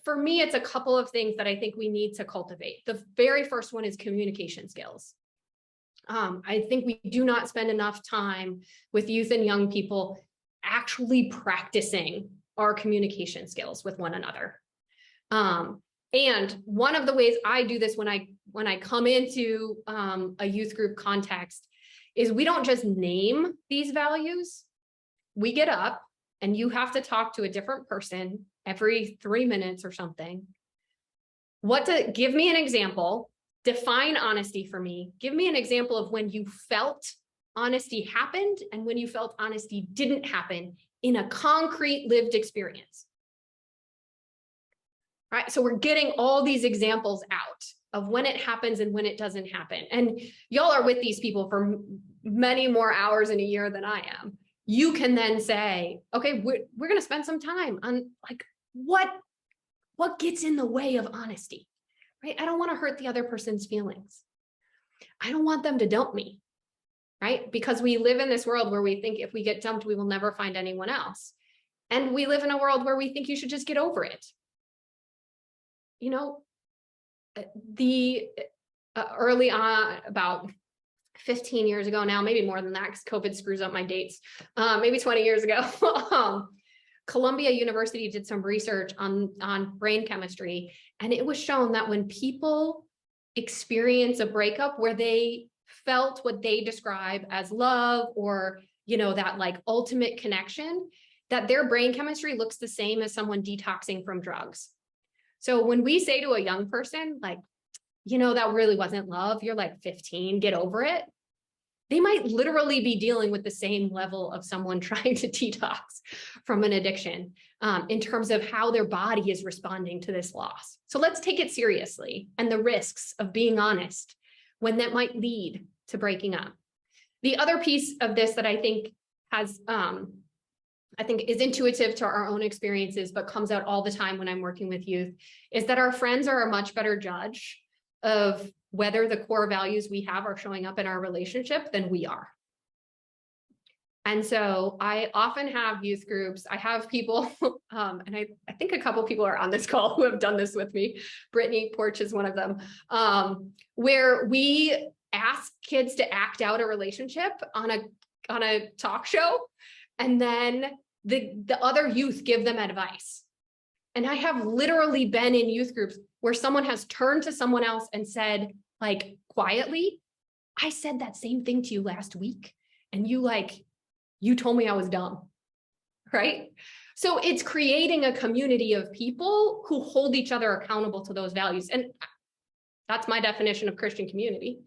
for me, it's a couple of things that I think we need to cultivate. The very first one is communication skills. I think we do not spend enough time with youth and young people actually practicing our communication skills with one another. And one of the ways I do this when I come into a youth group context is we don't just name these values. We get up and you have to talk to a different person every 3 minutes or something. Give me an example, define honesty for me. Give me an example of when you felt honesty happened and when you felt honesty didn't happen in a concrete lived experience. All right, so we're getting all these examples out of when it happens and when it doesn't happen. And y'all are with these people for many more hours in a year than I am. You can then say, okay, we're going to spend some time on like what gets in the way of honesty, right? I don't want to hurt the other person's feelings. I don't want them to dump me, right? Because we live in this world where we think if we get dumped, we will never find anyone else. And we live in a world where we think you should just get over it. You know, early on, about 15 years ago now, maybe more than that, because COVID screws up my dates, maybe 20 years ago, Columbia University did some research on brain chemistry, and it was shown that when people experience a breakup where they felt what they describe as love or, you know, that like ultimate connection, that their brain chemistry looks the same as someone detoxing from drugs. So when we say to a young person, like, you know, that really wasn't love, you're like 15, get over it. They might literally be dealing with the same level of someone trying to detox from an addiction in terms of how their body is responding to this loss. So let's take it seriously and the risks of being honest when that might lead to breaking up. The other piece of this that I think has, I think is intuitive to our own experiences, but comes out all the time when I'm working with youth, is that our friends are a much better judge of whether the core values we have are showing up in our relationship than we are. And so I often have youth groups. I have people, and I think a couple people are on this call who have done this with me. Brittany Porch is one of them, where we ask kids to act out a relationship on a talk show, and then the other youth give them advice. And I have literally been in youth groups where someone has turned to someone else and said, like, quietly, I said that same thing to you last week, and you told me I was dumb, right? So it's creating a community of people who hold each other accountable to those values. And that's my definition of Christian community.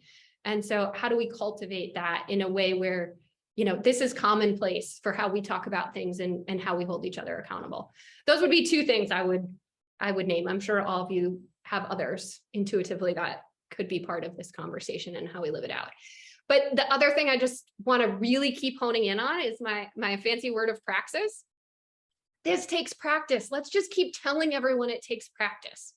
And so how do we cultivate that in a way where, you know, this is commonplace for how we talk about things and how we hold each other accountable? Those would be two things I would name. I'm sure all of you have others intuitively that could be part of this conversation and how we live it out. But the other thing I just want to really keep honing in on is my fancy word of praxis. This takes practice. Let's just keep telling everyone it takes practice.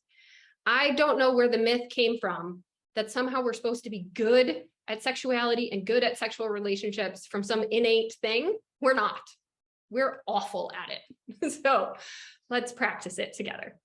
I don't know where the myth came from that somehow we're supposed to be good at sexuality and good at sexual relationships from some innate thing. We're not. We're awful at it. So let's practice it together.